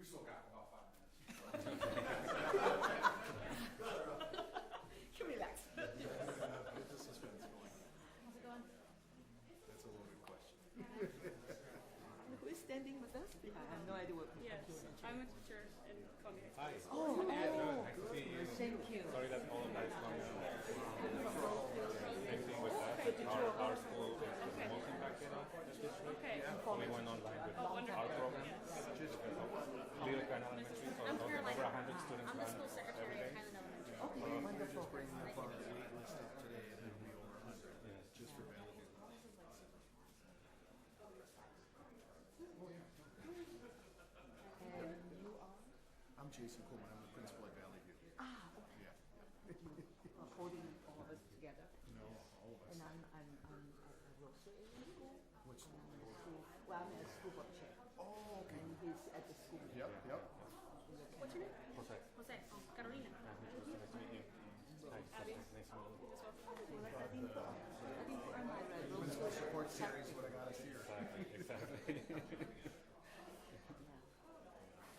We still got about 5 minutes. You relax. How's the suspense going? How's it going? That's a loaded question. Who is standing with us? I have no idea what we're Yes, doing. I'm a teacher in Columbia. Hi. Oh, Nice to see you. thank you. Sorry that all of that is going on. Same thing with that. Good to talk. Our school is the most impacted this district. Okay. We went online with Oh, wonderful. our program. Yes. Just Little Kind Elementary, so I'm over Caroline. 100 students I'm the run school secretary every at day. Highland Elementary. Okay, wonderful. Bringing up our wait list up today, and it'll be over 100, just for Valley View. And you are I'm Jason Coleman, I'm the principal at Valley View. okay. Yeah. Holding all of us together. No, all of us. And I'm at Rosa in school. Which And I'm in school. Well, I'm in a school board chair. Oh, okay. And he's at the school. Yep, yep. What's your name? Jose. Jose. Oh, Carolina. Nice to meet you. Hi, Abby. Jose. Nice to meet you. I think for my Principal support series, what I got us here. Exactly.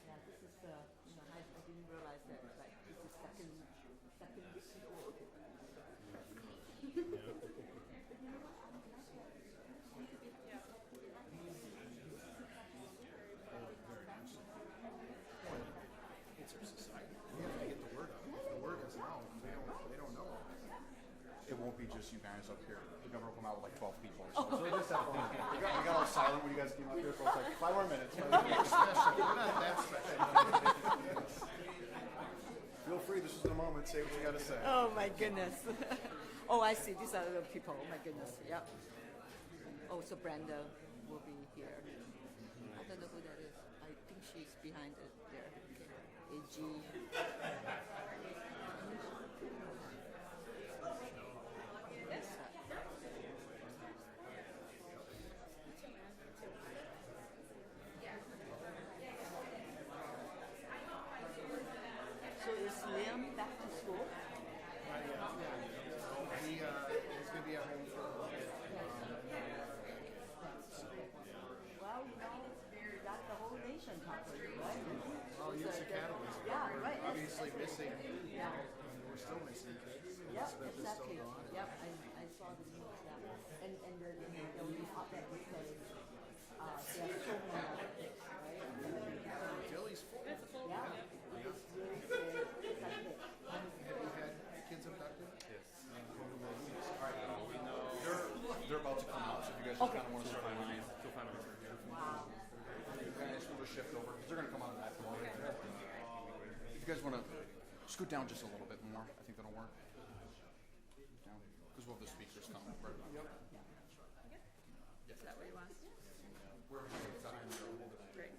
Yeah, this is I didn't realize that like this is second week old. It's our society. We have to get the word out. If the word isn't out, they don't know. It won't be just you guys up here. The governor will come out with like 12 people or so. So just have fun. We got all silent when you guys came up here, so it's like 5 more minutes. We're not that special. Feel free, this is the moment. Say what you got to say. Oh my goodness. Oh, I see. These are the people. Oh my goodness. Yep. Oh, so Brenda will be here. I don't know who that is. I think she's behind it there. Okay. AG. Yes. So is Liam back to school? He's going to be at home for a little bit. Well, got the whole nation talking, right? Oh, youth academies. Yeah, We're right. obviously missing. Yeah. We're still missing kids. Yep, Elizabeth is exactly. still gone. Yep, I saw the news, yeah. And there will be op-ed that says, there are so many other kids, right? Philly's full. That's a full. Yeah, it's really sad. It's like that. Have you had kids abducted? Yes. They're about to come out, so if you guys just kind of want to start moving. Two families are here. Wow. You guys will just shift over, because they're going to come out of that door. If you guys want to scoot down just a little bit more, I think that'll work. Down, because we'll have the speakers coming. Right. Yep. Is that what you want? We're Great.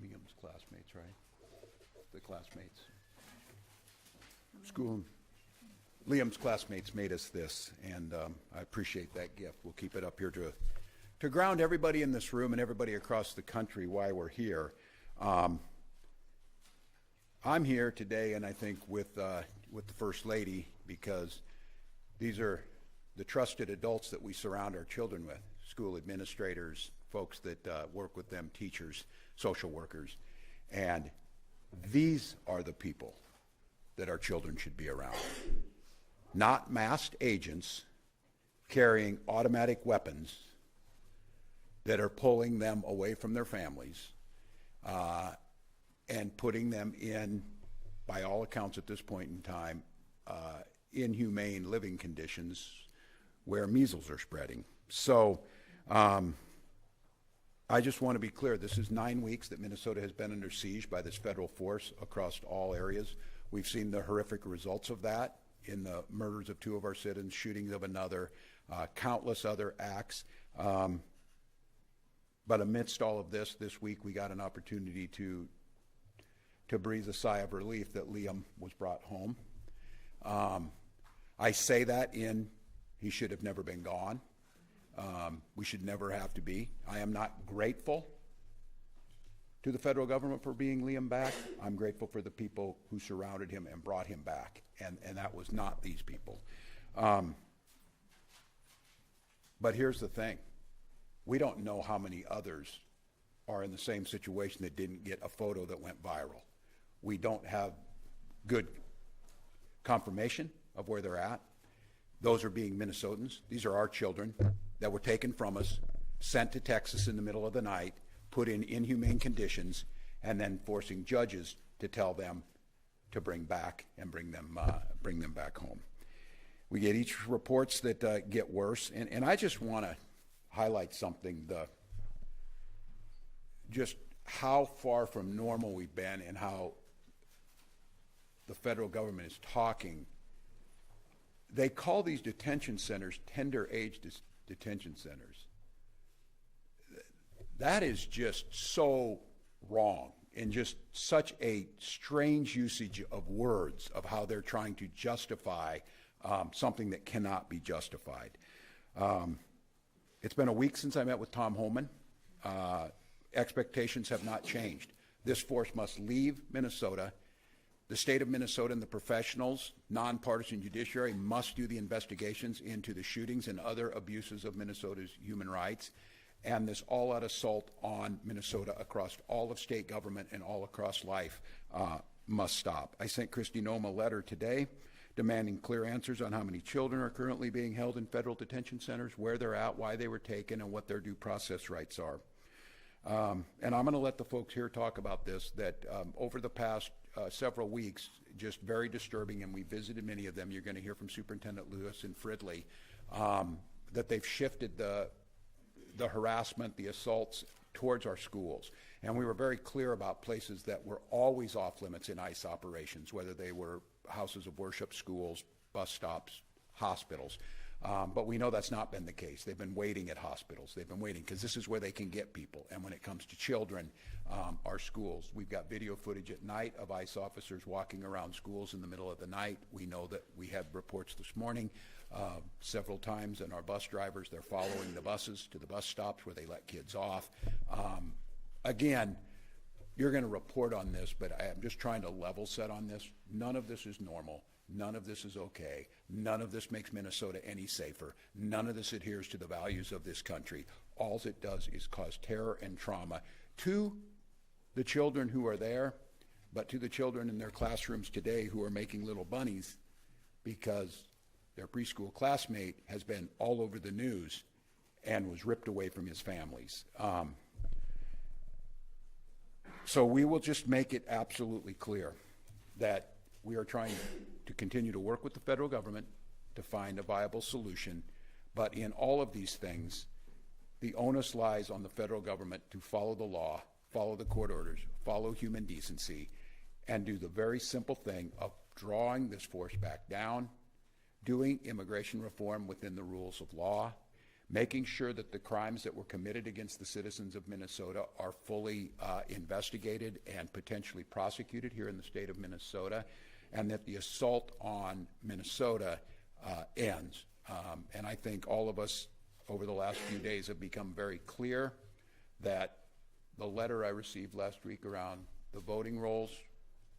Liam's classmates, right? The classmates. School. Liam's classmates made us this, and I appreciate that gift. We'll keep it up here to ground everybody in this room and everybody across the country why we're here. I'm here today, and I think with the First Lady, because these are the trusted adults that we surround our children with, school administrators, folks that work with them, teachers, social workers, and these are the people that our children should be around. Not masked agents carrying automatic weapons that are pulling them away from their families and putting them in, by all accounts at this point in time, inhumane living conditions where measles are spreading. So I just want to be clear, this is 9 weeks that Minnesota has been under siege by this federal force across all areas. We've seen the horrific results of that in the murders of 2 of our citizens, shootings of another, countless other acts. But amidst all of this week we got an opportunity to breathe a sigh of relief that Liam was brought home. I say that he should have never been gone. We should never have to be. I am not grateful to the federal government for being Liam back. I'm grateful for the people who surrounded him and brought him back, and that was not these people. But here's the thing. We don't know how many others are in the same situation that didn't get a photo that went viral. We don't have good confirmation of where they're at. Those are being Minnesotans. These are our children that were taken from us, sent to Texas in the middle of the night, put in inhumane conditions, and then forcing judges to tell them to bring back and bring them back home. We get each reports that get worse, and I just want to highlight something, just how far from normal we've been and how the federal government is talking. They call these detention centers tender age detention centers. That is just so wrong and just such a strange usage of words of how they're trying to justify something that cannot be justified. It's been a week since I met with Tom Homan. Expectations have not changed. This force must leave Minnesota. The state of Minnesota and the professionals, nonpartisan judiciary, must do the investigations into the shootings and other abuses of Minnesota's human rights. And this all-out assault on Minnesota across all of state government and all across life must stop. I sent Kristi Noem a letter today demanding clear answers on how many children are currently being held in federal detention centers, where they're at, why they were taken, and what their due process rights are. And I'm going to let the folks here talk about this, that over the past several weeks, just very disturbing, and we visited many of them. You're going to hear from Superintendent Lewis and Fridley, that they've shifted the harassment, the assaults towards our schools. And we were very clear about places that were always off limits in ICE operations, whether they were houses of worship, schools, bus stops, hospitals. But we know that's not been the case. They've been waiting at hospitals. They've been waiting because this is where they can get people. And when it comes to children, our schools, we've got video footage at night of ICE officers walking around schools in the middle of the night. We know that we had reports this morning several times, and our bus drivers, they're following the buses to the bus stops where they let kids off. Again, you're going to report on this, but I am just trying to level set on this. None of this is normal. None of this is okay. None of this makes Minnesota any safer. None of this adheres to the values of this country. All it does is cause terror and trauma to the children who are there, but to the children in their classrooms today who are making little bunnies because their preschool classmate has been all over the news and was ripped away from his families. So we will just make it absolutely clear that we are trying to continue to work with the federal government to find a viable solution, but in all of these things, the onus lies on the federal government to follow the law, follow the court orders, follow human decency, and do the very simple thing of drawing this force back down, doing immigration reform within the rules of law, making sure that the crimes that were committed against the citizens of Minnesota are fully investigated and potentially prosecuted here in the state of Minnesota, and that the assault on Minnesota ends. And I think all of us over the last few days have become very clear that the letter I received last week around the voting rolls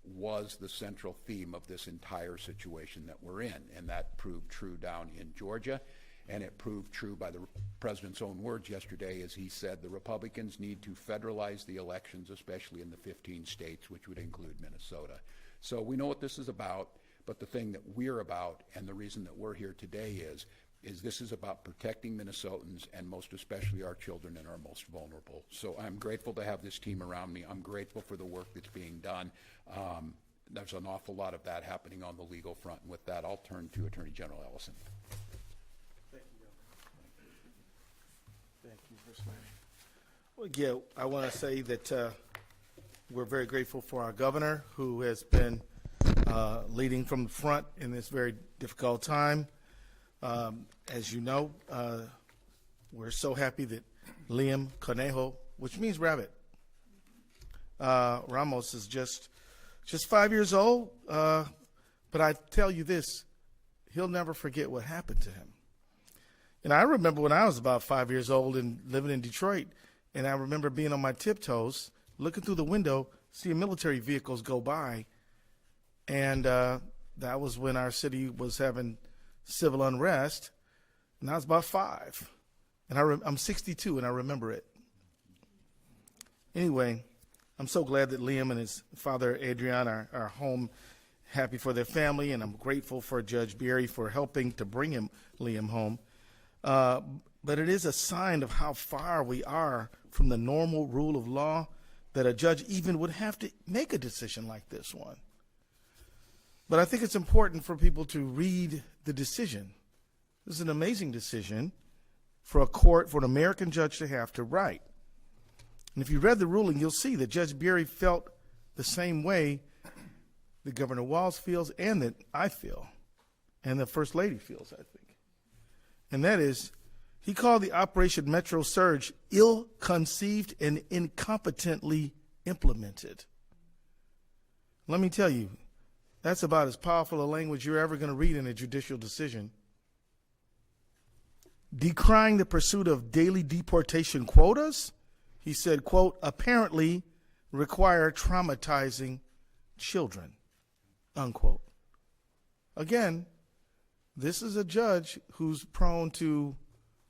was the central theme of this entire situation that we're in, and that proved true down in Georgia. And it proved true by the president's own words yesterday as he said the Republicans need to federalize the elections, especially in the 15 states, which would include Minnesota. So we know what this is about, but the thing that we're about and the reason that we're here today is this is about protecting Minnesotans and most especially our children and our most vulnerable. So I'm grateful to have this team around me. I'm grateful for the work that's being done. there's an awful lot of that happening on the legal front. And with that, I'll turn to Attorney General Ellison. Thank you, Governor. Thank you, Ms. Mary. Well, yeah, I want to say that we're very grateful for our governor, who has been leading from the front in this very difficult time. As you know, we're so happy that Liam Conejo, which means rabbit, Ramos is just 5 years old. But I tell you this, he'll never forget what happened to him. And I remember when I was about 5 years old and living in Detroit, and I remember being on my tiptoes, looking through the window, seeing military vehicles go by. And that was when our city was having civil unrest. And I was about 5. And I'm 62, and I remember it. Anyway, I'm so glad that Liam and his father, Adrian, are home, happy for their family, and I'm grateful for Judge Berry for helping to bring Liam home. But it is a sign of how far we are from the normal rule of law that a judge even would have to make a decision like this one. But I think it's important for people to read the decision. This is an amazing decision for a court, for an American judge to have to write. And if you read the ruling, you'll see that Judge Berry felt the same way that Governor Walz feels and that I feel and the First Lady feels, I think. And that is, he called the Operation Metro Surge ill-conceived and incompetently implemented. Let me tell you, that's about as powerful a language you're ever going to read in a judicial decision. Decrying the pursuit of daily deportation quotas, he said, quote, apparently require traumatizing children, unquote. Again, this is a judge who's prone to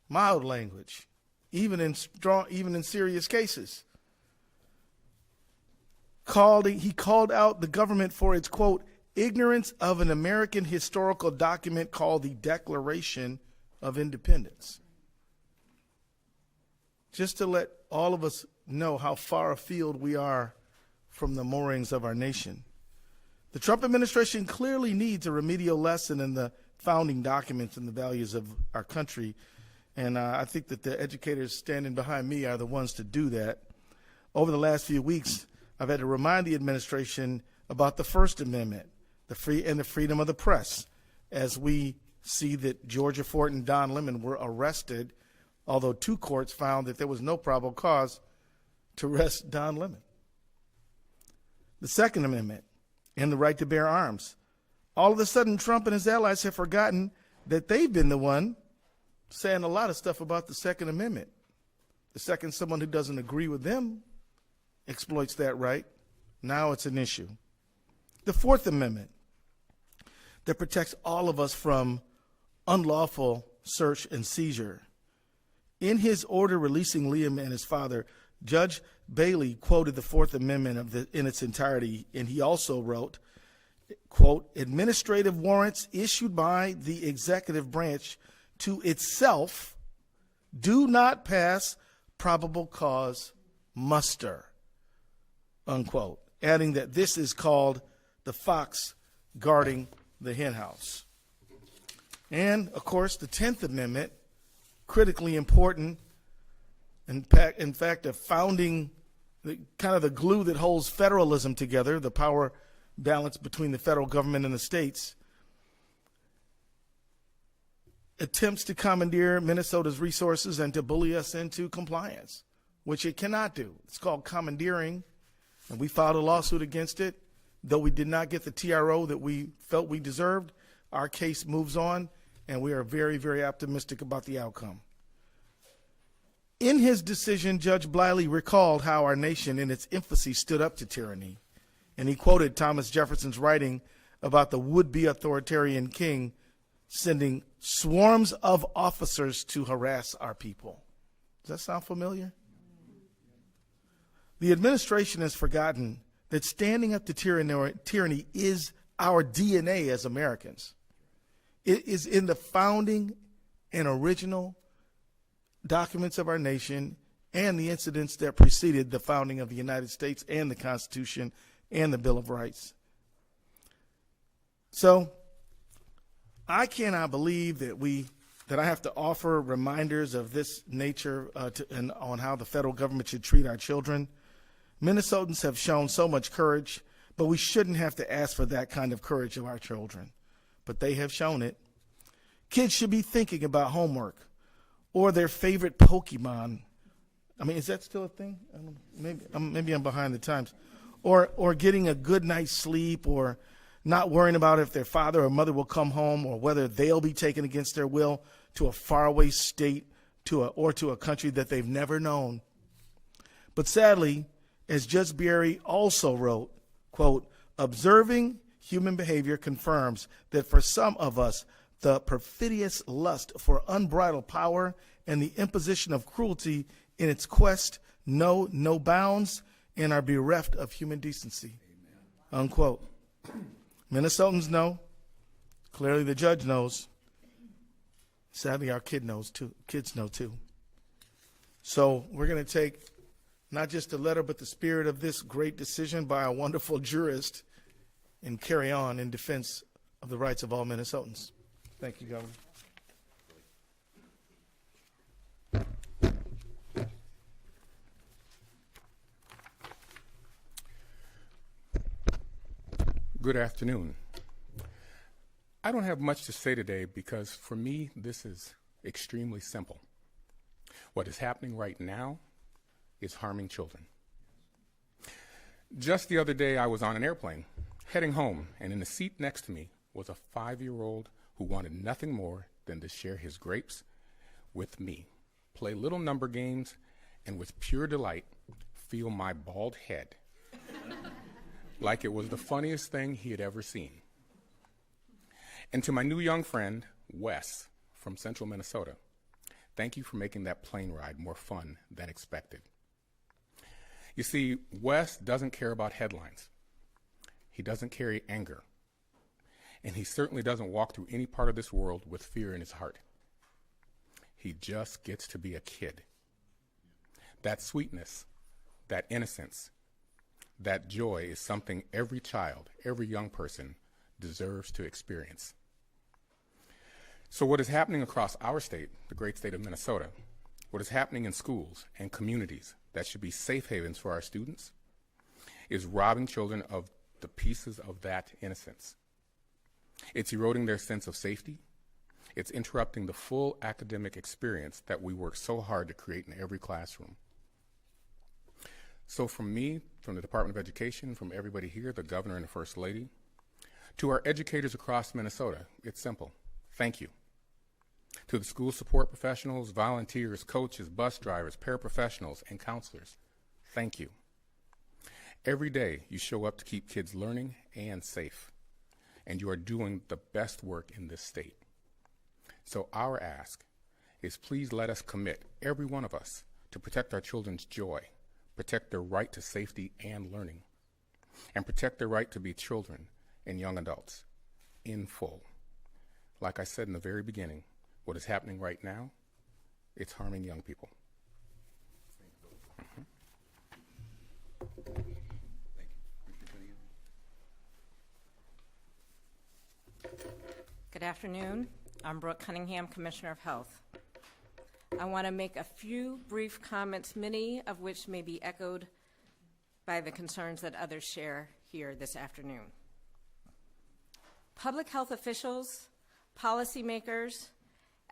mild language, even in serious cases. He called out the government for its, quote, ignorance of an American historical document called the Declaration of Independence. Just to let all of us know how far afield we are from the moorings of our nation. The Trump administration clearly needs a remedial lesson in the founding documents and the values of our country. And I think that the educators standing behind me are the ones to do that. Over the last few weeks, I've had to remind the administration about the First Amendment, the freedom of the press, as we see that Georgia Fort and Don Lemon were arrested, although 2 courts found that there was no probable cause to arrest Don Lemon. The Second Amendment and the right to bear arms. All of a sudden, Trump and his allies have forgotten that they've been the one saying a lot of stuff about the Second Amendment. The second someone who doesn't agree with them exploits that right, now it's an issue. The Fourth Amendment that protects all of us from unlawful search and seizure. In his order releasing Liam and his father, Judge Bailey quoted the Fourth Amendment in its entirety, and he also wrote, quote, administrative warrants issued by the executive branch to itself do not pass probable cause muster, unquote, adding that this is called the fox guarding the henhouse. And, of course, the 10th Amendment, critically important, in fact, a founding, kind of the glue that holds federalism together, the power balance between the federal government and the states, attempts to commandeer Minnesota's resources and to bully us into compliance, which it cannot do. It's called commandeering, and we filed a lawsuit against it. Though we did not get the TRO that we felt we deserved, our case moves on, and we are very, very optimistic about the outcome. In his decision, Judge Bliley recalled how our nation in its infancy stood up to tyranny, and he quoted Thomas Jefferson's writing about the would-be authoritarian king sending swarms of officers to harass our people. Does that sound familiar? The administration has forgotten that standing up to tyranny is our DNA as Americans. It is in the founding and original documents of our nation and the incidents that preceded the founding of the United States and the Constitution and the Bill of Rights. So I cannot believe that I have to offer reminders of this nature and on how the federal government should treat our children. Minnesotans have shown so much courage, but we shouldn't have to ask for that kind of courage of our children. But they have shown it. Kids should be thinking about homework or their favorite Pokemon. I mean, is that still a thing? I don't know, maybe I'm behind the times. Or getting a good night's sleep, or not worrying about if their father or mother will come home, or whether they'll be taken against their will to a faraway state or to a country that they've never known. But sadly, as Judge Berry also wrote, quote, observing human behavior confirms that for some of us, the perfidious lust for unbridled power and the imposition of cruelty in its quest know no bounds and are bereft of human decency. Amen. Unquote. Minnesotans know. Clearly the judge knows. Sadly, our kids know too. So we're going to take not just the letter, but the spirit of this great decision by a wonderful jurist and carry on in defense of the rights of all Minnesotans. Thank you, Governor. Good afternoon. I don't have much to say today because for me, this is extremely simple. What is happening right now is harming children. Just the other day, I was on an airplane heading home, and in the seat next to me was a 5-year-old who wanted nothing more than to share his grapes with me, play little number games, and with pure delight, feel my bald head like it was the funniest thing he had ever seen. And to my new young friend, Wes, from central Minnesota, thank you for making that plane ride more fun than expected. You see, Wes doesn't care about headlines. He doesn't carry anger. And he certainly doesn't walk through any part of this world with fear in his heart. He just gets to be a kid. That sweetness, that innocence, that joy is something every child, every young person deserves to experience. So what is happening across our state, the great state of Minnesota, what is happening in schools and communities that should be safe havens for our students, is robbing children of the pieces of that innocence. It's eroding their sense of safety. It's interrupting the full academic experience that we work so hard to create in every classroom. So from me, from the Department of Education, from everybody here, the governor and the First Lady, to our educators across Minnesota, it's simple. Thank you. To the school support professionals, volunteers, coaches, bus drivers, paraprofessionals, and counselors, thank you. Every day you show up to keep kids learning and safe, and you are doing the best work in this state. So our ask is please let us commit, every one of us, to protect our children's joy, protect their right to safety and learning, and protect their right to be children and young adults in full. Like I said in the very beginning, what is happening right now, it's harming young people. Good afternoon. I'm Brooke Cunningham, Commissioner of Health. I want to make a few brief comments, many of which may be echoed by the concerns that others share here this afternoon. Public health officials, policymakers,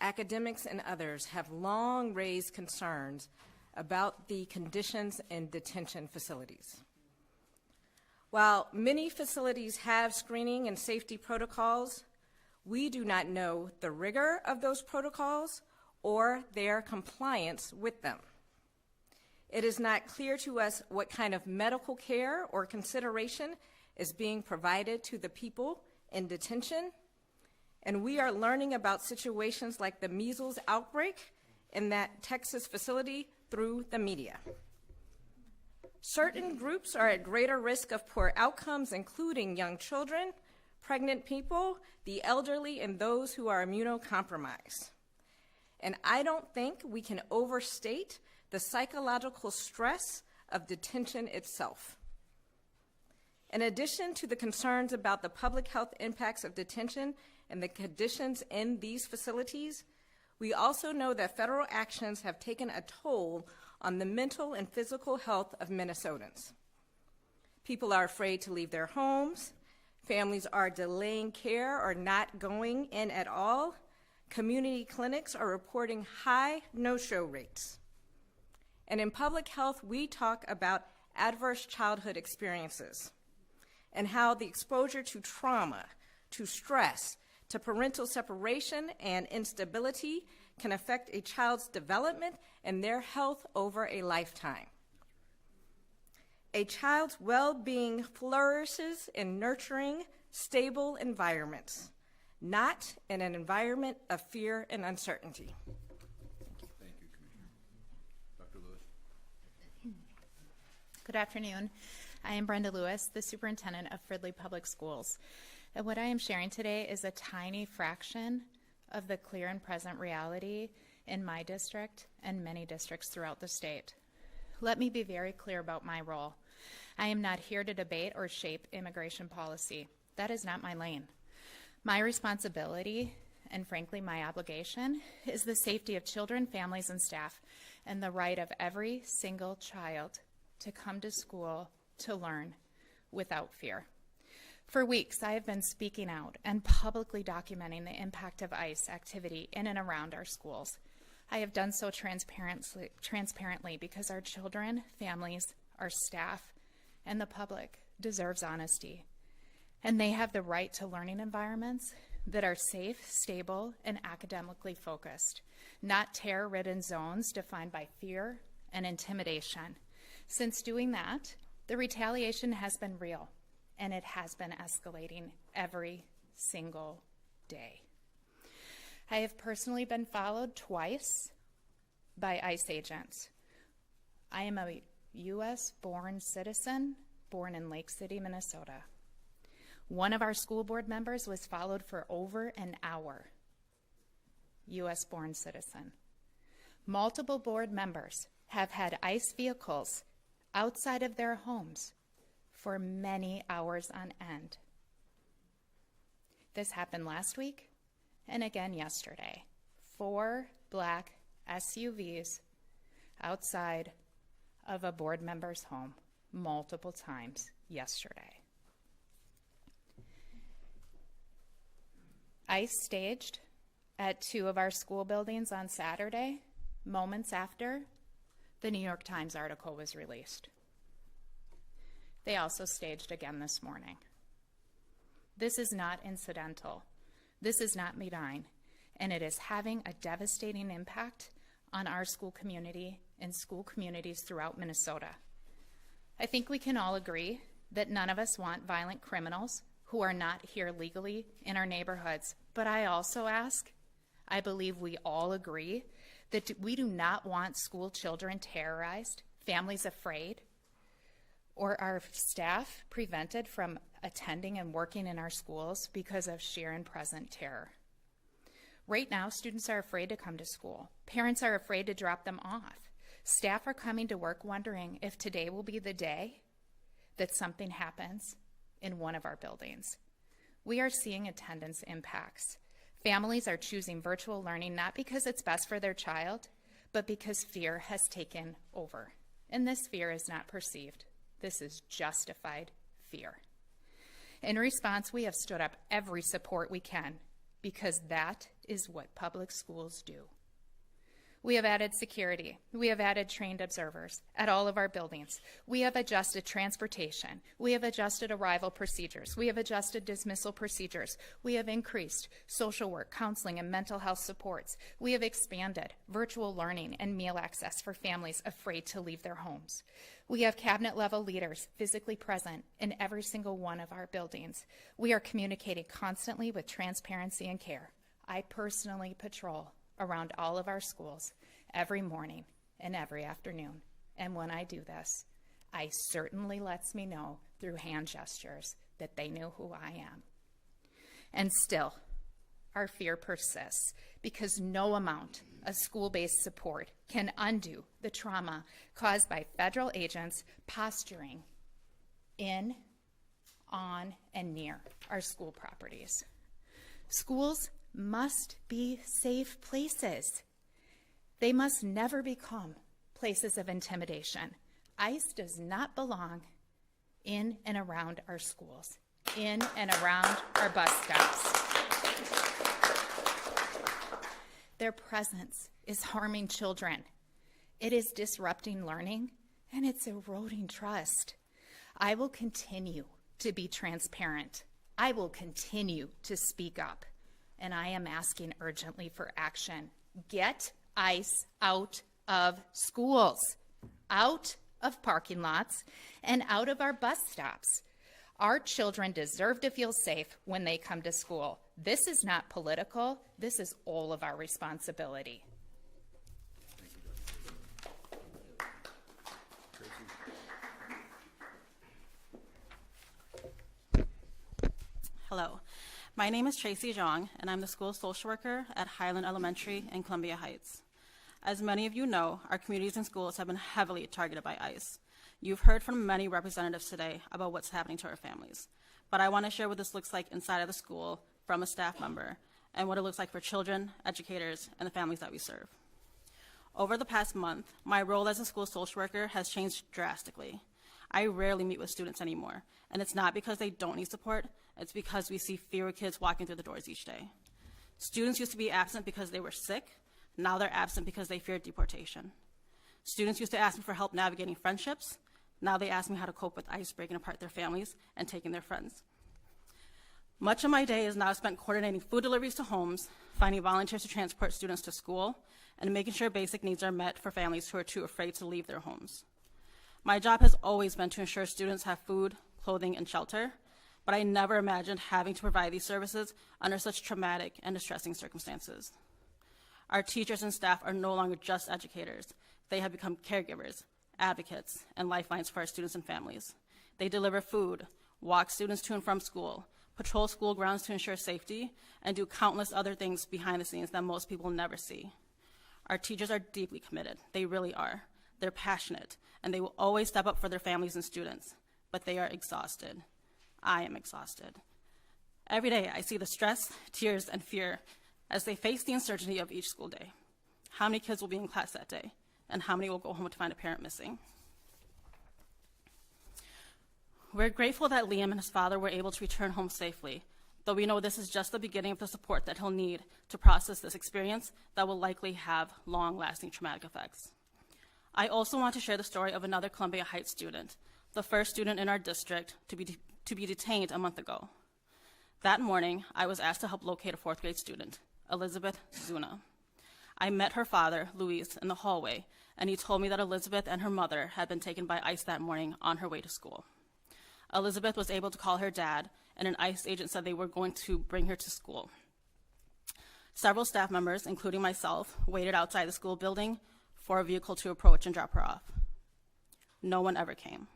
academics, and others have long raised concerns about the conditions in detention facilities. While many facilities have screening and safety protocols, we do not know the rigor of those protocols or their compliance with them. It is not clear to us what kind of medical care or consideration is being provided to the people in detention, and we are learning about situations like the measles outbreak in that Texas facility through the media. Certain groups are at greater risk of poor outcomes, including young children, pregnant people, the elderly, and those who are immunocompromised. And I don't think we can overstate the psychological stress of detention itself. In addition to the concerns about the public health impacts of detention and the conditions in these facilities, we also know that federal actions have taken a toll on the mental and physical health of Minnesotans. People are afraid to leave their homes. Families are delaying care or not going in at all. Community clinics are reporting high no-show rates. And in public health, we talk about adverse childhood experiences and how the exposure to trauma, to stress, to parental separation and instability can affect a child's development and their health over a lifetime. A child's well-being flourishes in nurturing, stable environments, not in an environment of fear and uncertainty. Thank you, Commissioner. Dr. Lewis. Good afternoon. I am Brenda Lewis, the superintendent of Fridley Public Schools. And what I am sharing today is a tiny fraction of the clear and present reality in my district and many districts throughout the state. Let me be very clear about my role. I am not here to debate or shape immigration policy. That is not my lane. My responsibility, and frankly my obligation, is the safety of children, families, and staff, and the right of every single child to come to school to learn without fear. For weeks, I have been speaking out and publicly documenting the impact of ICE activity in and around our schools. I have done so transparently because our children, families, our staff, and the public deserves honesty. And they have the right to learning environments that are safe, stable, and academically focused, not terror-ridden zones defined by fear and intimidation. Since doing that, the retaliation has been real, and it has been escalating every single day. I have personally been followed twice by ICE agents. I am a U.S.-born citizen, born in Lake City, Minnesota. One of our school board members was followed for over an hour, U.S.-born citizen. Multiple board members have had ICE vehicles outside of their homes for many hours on end. This happened last week and again yesterday. 4 black SUVs outside of a board member's home multiple times yesterday. ICE staged at 2 of our school buildings on Saturday, moments after the New York Times article was released. They also staged again this morning. This is not incidental. This is not benign, and it is having a devastating impact on our school community and school communities throughout Minnesota. I think we can all agree that none of us want violent criminals who are not here legally in our neighborhoods. But I also ask, I believe we all agree, that we do not want school children terrorized, families afraid, or our staff prevented from attending and working in our schools because of sheer and present terror. Right now, students are afraid to come to school. Parents are afraid to drop them off. Staff are coming to work wondering if today will be the day that something happens in one of our buildings. We are seeing attendance impacts. Families are choosing virtual learning not because it's best for their child, but because fear has taken over. And this fear is not perceived. This is justified fear. In response, we have stood up every support we can because that is what public schools do. We have added security. We have added trained observers at all of our buildings. We have adjusted transportation. We have adjusted arrival procedures. We have adjusted dismissal procedures. We have increased social work, counseling, and mental health supports. We have expanded virtual learning and meal access for families afraid to leave their homes. We have cabinet-level leaders physically present in every single one of our buildings. We are communicating constantly with transparency and care. I personally patrol around all of our schools every morning and every afternoon. And when I do this, I certainly lets me know through hand gestures that they know who I am. And still, our fear persists because no amount of school-based support can undo the trauma caused by federal agents posturing in on and near our school properties. Schools must be safe places. They must never become places of intimidation. ICE does not belong in and around our schools, in and around our bus stops. Their presence is harming children. It is disrupting learning, and it's eroding trust. I will continue to be transparent. I will continue to speak up, and I am asking urgently for action. Get ICE out of schools, out of parking lots, and out of our bus stops. Our children deserve to feel safe when they come to school. This is not political. This is all of our responsibility. Hello, my name is Tracy Zhang, and I'm the school social worker at Highland Elementary in Columbia Heights. As many of you know, our communities and schools have been heavily targeted by ICE. You've heard from many representatives today about what's happening to our families, but I want to share what this looks like inside of the school from a staff member and what it looks like for children, educators, and the families that we serve. Over the past month, my role as a school social worker has changed drastically. I rarely meet with students anymore, and it's not because they don't need support, it's because we see fewer kids walking through the doors each day. Students used to be absent because they were sick. Now they're absent because they feared deportation. Students used to ask me for help navigating friendships. Now they ask me how to cope with ICE breaking apart their families and taking their friends. Much of my day is now spent coordinating food deliveries to homes, finding volunteers to transport students to school, and making sure basic needs are met for families who are too afraid to leave their homes. My job has always been to ensure students have food, clothing, and shelter, but I never imagined having to provide these services under such traumatic and distressing circumstances. Our teachers and staff are no longer just educators. They have become caregivers, advocates, and lifelines for our students and families. They deliver food, walk students to and from school, patrol school grounds to ensure safety, and do countless other things behind the scenes that most people never see. Our teachers are deeply committed. They really are. They're passionate, and they will always step up for their families and students, but they are exhausted. I am exhausted. Every day, I see the stress, tears, and fear as they face the uncertainty of each school day. How many kids will be in class that day, and how many will go home to find a parent missing? We're grateful that Liam and his father were able to return home safely, though we know this is just the beginning of the support that he'll need to process this experience that will likely have long-lasting traumatic effects. I also want to share the story of another Columbia Heights student, the first student in our district to be detained a month ago. That morning, I was asked to help locate a fourth grade student, Elizabeth Zuna. I met her father, Luis, in the hallway, and he told me that Elizabeth and her mother had been taken by ICE that morning on her way to school. Elizabeth was able to call her dad, and an ICE agent said they were going to bring her to school. Several staff members, including myself, waited outside the school building for a vehicle to approach and drop her off. No one ever came.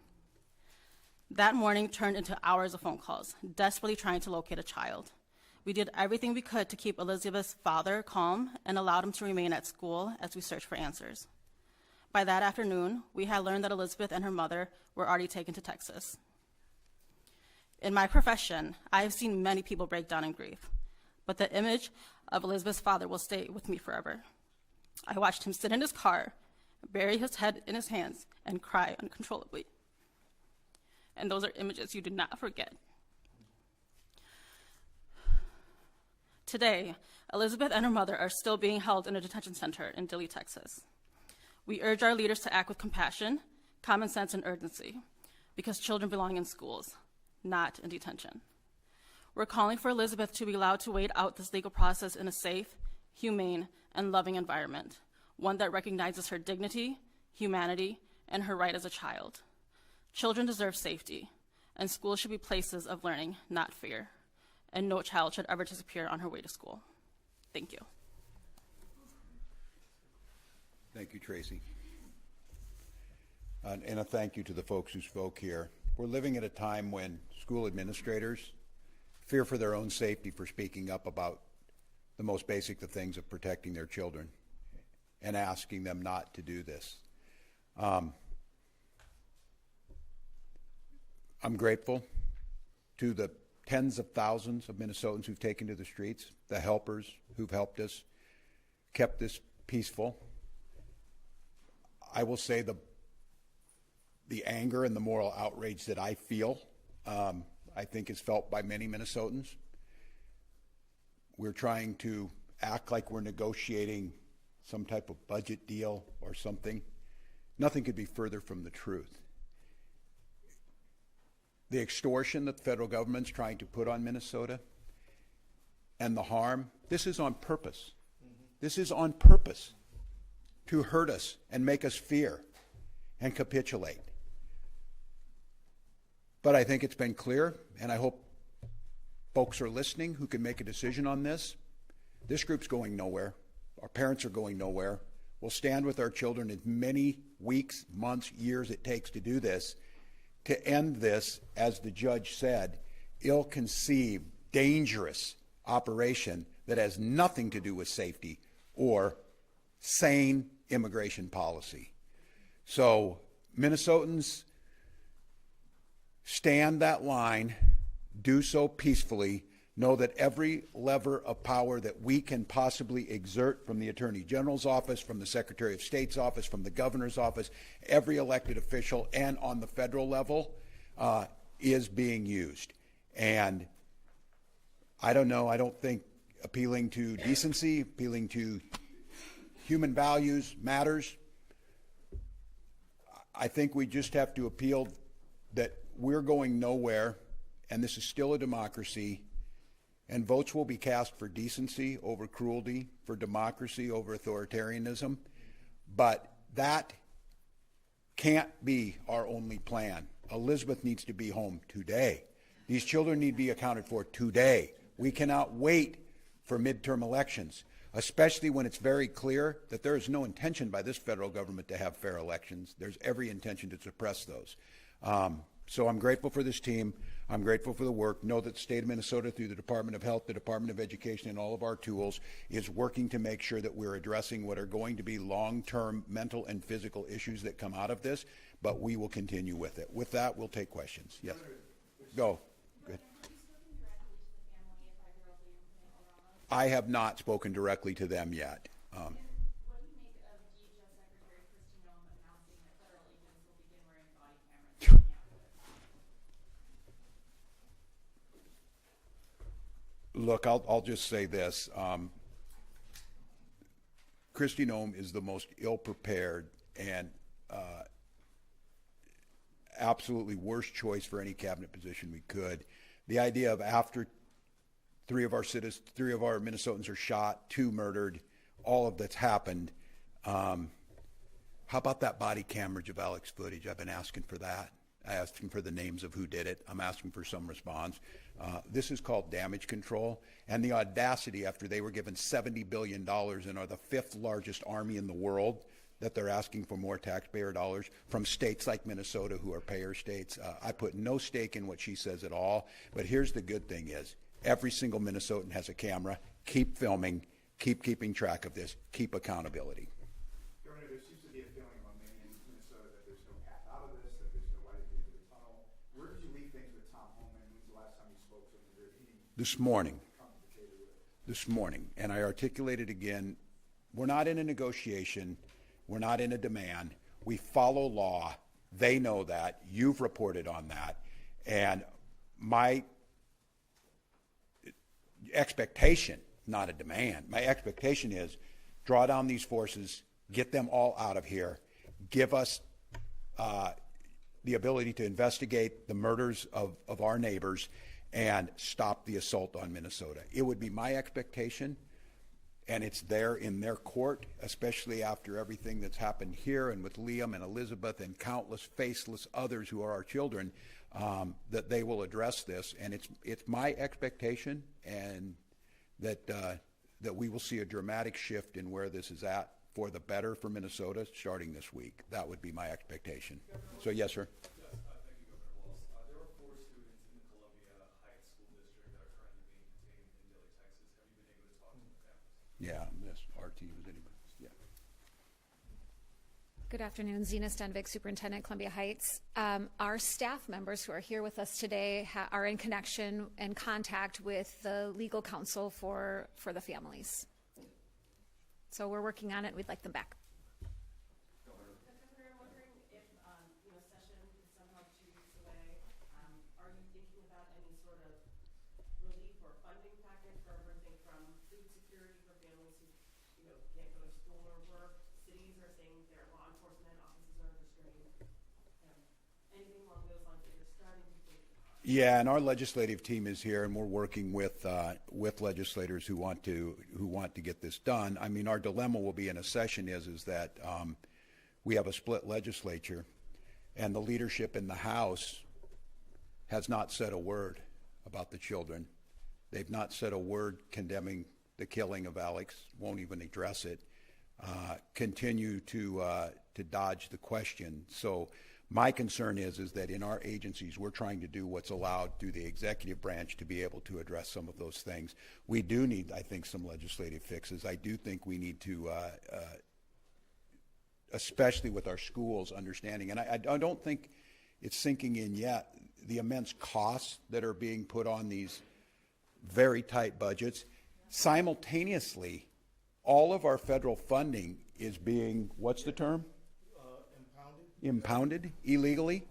That morning turned into hours of phone calls, desperately trying to locate a child. We did everything we could to keep Elizabeth's father calm and allowed him to remain at school as we searched for answers. By that afternoon, we had learned that Elizabeth and her mother were already taken to Texas. In my profession, I have seen many people break down in grief, but the image of Elizabeth's father will stay with me forever. I watched him sit in his car, bury his head in his hands, and cry uncontrollably. And those are images you do not forget. Today, Elizabeth and her mother are still being held in a detention center in Dilley, Texas. We urge our leaders to act with compassion, common sense, and urgency, because children belong in schools, not in detention. We're calling for Elizabeth to be allowed to wait out this legal process in a safe, humane, and loving environment, one that recognizes her dignity, humanity, and her right as a child. Children deserve safety, and schools should be places of learning, not fear, and no child should ever disappear on her way to school. Thank you. Thank you, Tracy. And a thank you to the folks who spoke here. We're living at a time when school administrators fear for their own safety for speaking up about the most basic of things of protecting their children and asking them not to do this. I'm grateful to the tens of thousands of Minnesotans who've taken to the streets, the helpers who've helped us, kept this peaceful. I will say the anger and the moral outrage that I feel, I think is felt by many Minnesotans. We're trying to act like we're negotiating some type of budget deal or something. Nothing could be further from the truth. The extortion that the federal government's trying to put on Minnesota and the harm, this is on purpose. This is on purpose to hurt us and make us fear and capitulate. But I think it's been clear, and I hope folks are listening who can make a decision on this. This group's going nowhere. Our parents are going nowhere. We'll stand with our children as many weeks, months, years it takes to do this, to end this, as the judge said, ill-conceived, dangerous operation that has nothing to do with safety or sane immigration policy. So Minnesotans, stand that line, do so peacefully, know that every lever of power that we can possibly exert, from the Attorney General's office, from the Secretary of State's office, from the Governor's office, every elected official, and on the federal level, is being used. And I don't know, I don't think appealing to decency, appealing to human values matters. I think we just have to appeal that we're going nowhere, and this is still a democracy, and votes will be cast for decency over cruelty, for democracy over authoritarianism. But that can't be our only plan. Elizabeth needs to be home today. These children need to be accounted for today. We cannot wait for midterm elections, especially when it's very clear that there is no intention by this federal government to have fair elections. There's every intention to suppress those. So I'm grateful for this team. I'm grateful for the work. Know that the state of Minnesota, through the Department of Health, the Department of Education, and all of our tools, is working to make sure that we're addressing what are going to be long-term mental and physical issues that come out of this, but we will continue with it. With that, we'll take questions. Yes. Go. Good. I have not spoken directly to them yet. Look, I'll just say this. Kristi Noem is the most ill-prepared and absolutely worst choice for any cabinet position we could. The idea of after three of our Minnesotans are shot, 2 murdered, all of that's happened. How about that body camera of Alex footage? I've been asking for that. I asked him for the names of who did it. I'm asking for some response. This is called damage control, and the audacity, after they were given $70 billion and are the 5th largest army in the world, that they're asking for more taxpayer dollars from states like Minnesota, who are payer states. I put no stake in what she says at all, but here's the good thing is, every single Minnesotan has a camera. Keep filming, keep keeping track of this, keep accountability. Governor, there seems to be a feeling among many in Minnesota that there's no path out of this, that there's no light at the end of the tunnel. Where did you leave things with Tom Homan? When's the last time you spoke to him? This morning. This morning. And I articulated again, we're not in a negotiation. We're not in a demand. We follow law. They know that. You've reported on that. And my expectation, not a demand, my expectation is draw down these forces, get them all out of here, give us the ability to investigate the murders of our neighbors, and stop the assault on Minnesota. It would be my expectation, and it's there in their court, especially after everything that's happened here and with Liam and Elizabeth and countless faceless others who are our children, that they will address this. And it's my expectation, and that we will see a dramatic shift in where this is at for the better for Minnesota starting this week. That would be my expectation. So yes, sir. Yes, thank you, Governor Walz. There are 4 students in the Columbia Heights School District that are currently being detained in Dilley, Texas. Have you been able to talk to the families? Yeah, this RT was anybody. Yeah. Good afternoon, Zena Stenvik, Superintendent, Columbia Heights. Our staff members who are here with us today are in connection and contact with the legal counsel for the families. So we're working on it. We'd like them back. Governor, I'm wondering if session is somehow 2 weeks away. Are you thinking about any sort of relief or funding package for everything from food security for families who can't go to school or work? Cities are saying their law enforcement offices are under strain. Anything along those lines that you're starting to think about? Yeah, and our legislative team is here, and we're working with legislators who want to get this done. I mean, our dilemma will be in a session is that we have a split legislature, and the leadership in the House has not said a word about the children. They've not said a word condemning the killing of Alex. Won't even address it. Continue to dodge the question. So my concern is that in our agencies, we're trying to do what's allowed through the executive branch to be able to address some of those things. We do need, I think, some legislative fixes. I do think we need to, especially with our schools, understanding, and I don't think it's sinking in yet, the immense costs that are being put on these very tight budgets. Simultaneously, all of our federal funding is being, what's the term? Impounded illegally.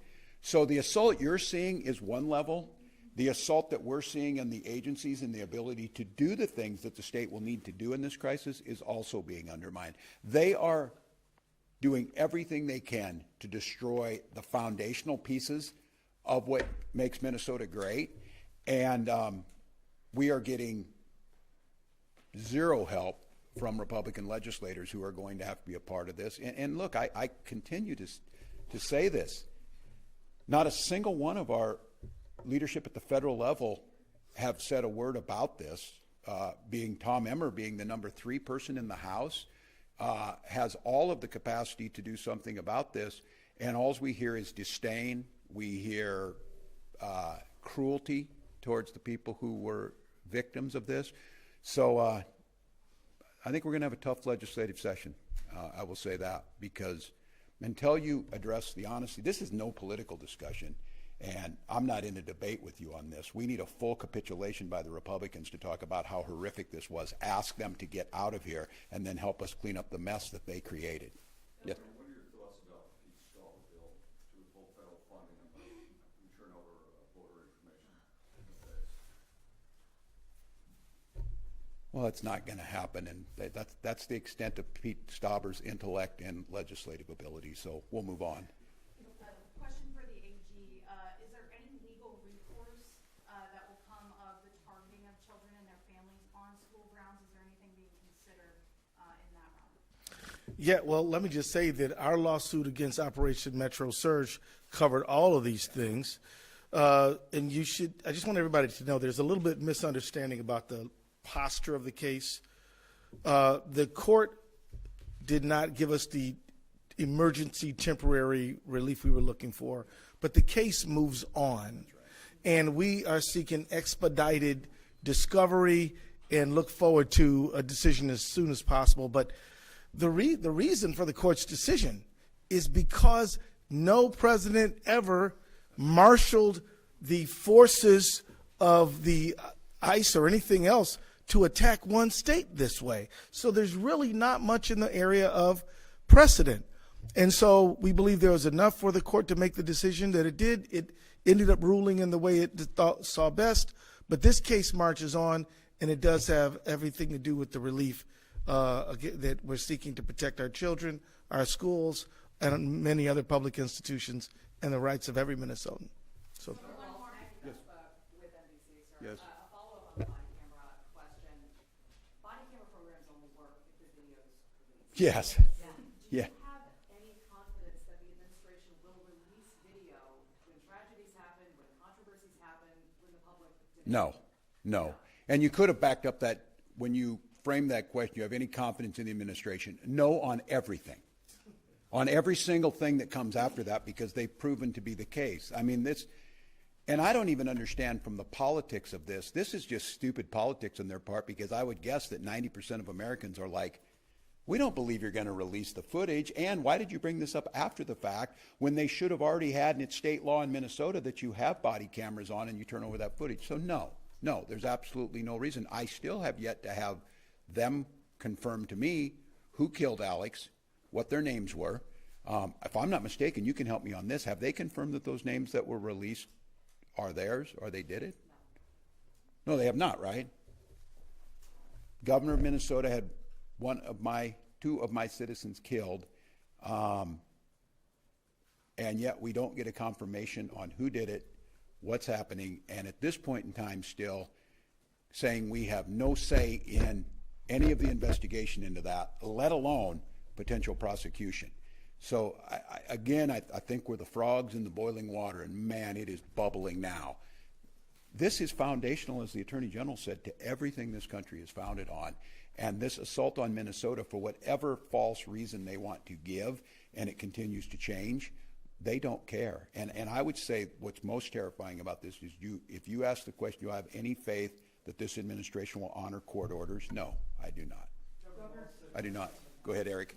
So the assault you're seeing is one level. The assault that we're seeing in the agencies and the ability to do the things that the state will need to do in this crisis is also being undermined. They are doing everything they can to destroy the foundational pieces of what makes Minnesota great. And we are getting zero help from Republican legislators who are going to have to be a part of this. And look, I continue to say this. Not a single one of our leadership at the federal level have said a word about this. Being Tom Emmer, being the number 3 person in the House, has all of the capacity to do something about this. And all we hear is disdain. We hear cruelty towards the people who were victims of this. So I think we're going to have a tough legislative session. I will say that, because until you address the honesty, this is no political discussion, and I'm not in a debate with you on this. We need a full capitulation by the Republicans to talk about how horrific this was, ask them to get out of here, and then help us clean up the mess that they created. Yes. What are your thoughts about the stall bill to withhold federal funding and turn over voter information? Well, it's not going to happen, and that's the extent of Pete Stauber's intellect and legislative ability, so we'll move on. Question for the AG. Is there any legal recourse that will come of the targeting of children and their families on school grounds? Is there anything being considered in that realm? Yeah, well, let me just say that our lawsuit against Operation Metro Surge covered all of these things. And I just want everybody to know there's a little bit misunderstanding about the posture of the case. The court did not give us the emergency temporary relief we were looking for, but the case moves on, and we are seeking expedited discovery and look forward to a decision as soon as possible. But the reason for the court's decision is because no president ever marshaled the forces of the ICE or anything else to attack one state this way. So there's really not much in the area of precedent. And so we believe there was enough for the court to make the decision that it did. It ended up ruling in the way it saw best. But this case marches on, and it does have everything to do with the relief that we're seeking to protect our children, our schools, and many other public institutions, and the rights of every Minnesotan. So. Yes. With NBC, sir. Yes. A follow-up on the body camera question. Body camera programs only work if the videos released. Yes. Do Yeah. you have any confidence that the administration will release video when tragedies happen, when controversies happen, when the public demands? No. And you could have backed up that when you framed that question. You have any confidence in the administration? No, on everything. On every single thing that comes after that, because they've proven to be the case. I mean, this, and I don't even understand from the politics of this. This is just stupid politics on their part, because I would guess that 90% of Americans are like, We don't believe you're going to release the footage. And why did you bring this up after the fact when they should have already had, and it's state law in Minnesota that you have body cameras on and you turn over that footage? So no, there's absolutely no reason. I still have yet to have them confirm to me who killed Alex, what their names were. If I'm not mistaken, you can help me on this. Have they confirmed that those names that were released are theirs, or they did it? No, they have not, right? Governor of Minnesota had two of my citizens killed, and yet we don't get a confirmation on who did it, what's happening, and at this point in time still saying we have no say in any of the investigation into that, let alone potential prosecution. So I think we're the frogs in the boiling water, and man, it is bubbling now. This is foundational, as the Attorney General said, to everything this country is founded on. And this assault on Minnesota, for whatever false reason they want to give, and it continues to change, they don't care. And I would say what's most terrifying about this is if you ask the question, do I have any faith that this administration will honor court orders? No, I do not. I do not. Go ahead, Eric.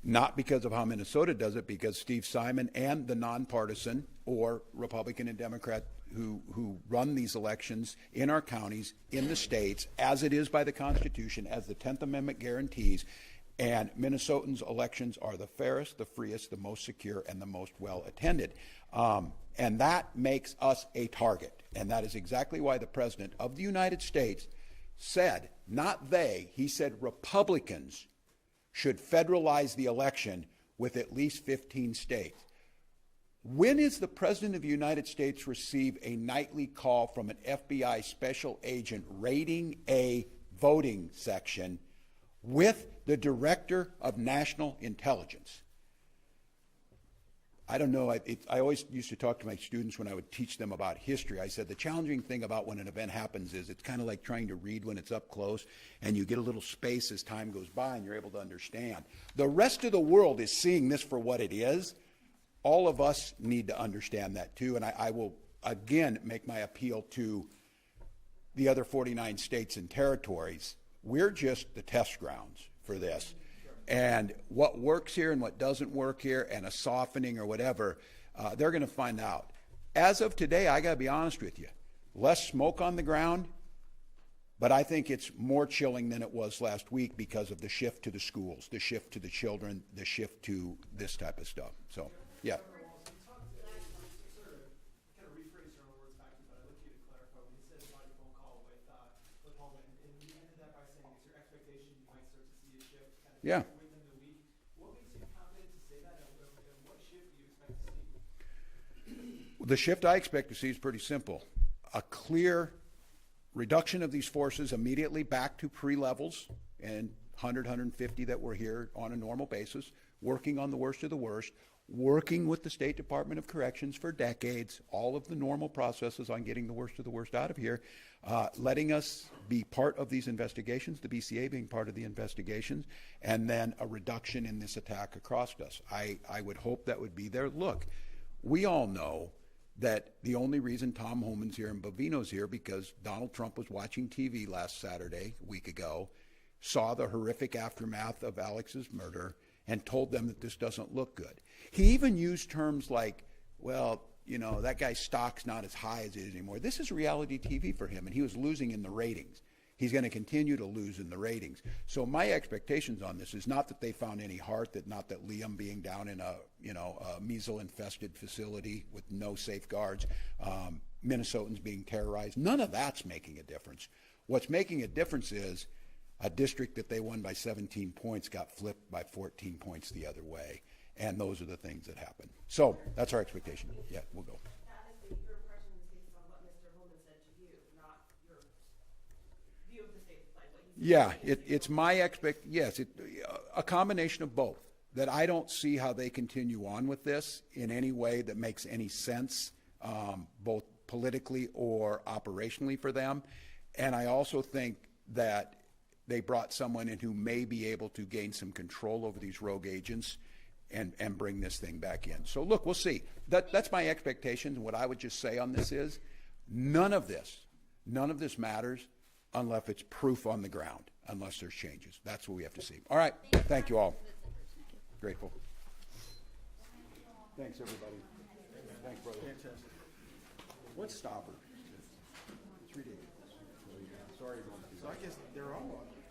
Not because of how Minnesota does it, because Steve Simon and the nonpartisan or Republican and Democrat who run these elections in our counties, in the states, as it is by the Constitution, as the 10th Amendment guarantees, and Minnesotans' elections are the fairest, the freest, the most secure, and the most well-attended. And that makes us a target. And that is exactly why the President of the United States said, not they, he said Republicans should federalize the election with at least 15 states. When is the President of the United States receive a nightly call from an FBI special agent raiding a voting section with the Director of National Intelligence? I don't know. I always used to talk to my students when I would teach them about history. I said the challenging thing about when an event happens is it's kind of like trying to read when it's up close, and you get a little space as time goes by and you're able to understand. The rest of the world is seeing this for what it is. All of us need to understand that too, and I will again make my appeal to the other 49 states and territories. We're just the test grounds for this. And what works here and what doesn't work here, and a softening or whatever, they're going to find out. As of today, I got to be honest with you, less smoke on the ground, but I think it's more chilling than it was last week because of the shift to the schools, the shift to the children, the shift to this type of stuff. So, yeah. Yeah. The shift I expect to see is pretty simple. A clear reduction of these forces immediately back to pre-levels and 100, 150 that were here on a normal basis, working on the worst of the worst, working with the State Department of Corrections for decades, all of the normal processes on getting the worst of the worst out of here, letting us be part of these investigations, the BCA being part of the investigations, and then a reduction in this attack across us. I would hope that would be there. Look, we all know that the only reason Tom Homan's here and Bovino's here because Donald Trump was watching TV last Saturday, a week ago, saw the horrific aftermath of Alex's murder, and told them that this doesn't look good. He even used terms like, well, you know, that guy's stock's not as high as it is anymore. This is reality TV for him, and he was losing in the ratings. He's going to continue to lose in the ratings. So my expectations on this is not that they found any heart, not that Liam being down in a measles-infested facility with no safeguards, Minnesotans being terrorized. None of that's making a difference. What's making a difference is a district that they won by 17 points got flipped by 14 points the other way. And those are the things that happen. So that's our expectation. Yeah, we'll go. Your impression is based on what Mr. Holman said to you, not your view of the state. Yeah, it's my a combination of both. That I don't see how they continue on with this in any way that makes any sense, both politically or operationally for them. And I also think that they brought someone in who may be able to gain some control over these rogue agents and bring this thing back in. So look, we'll see. That's my expectation. What I would just say on this is none of this matters unless it's proof on the ground, unless there's changes. That's what we have to see. All right. Thank you all. Grateful. Thanks, everybody. Thanks, brother. Fantastic. What's stopper? 3 days. Sorry. So I guess they're all on.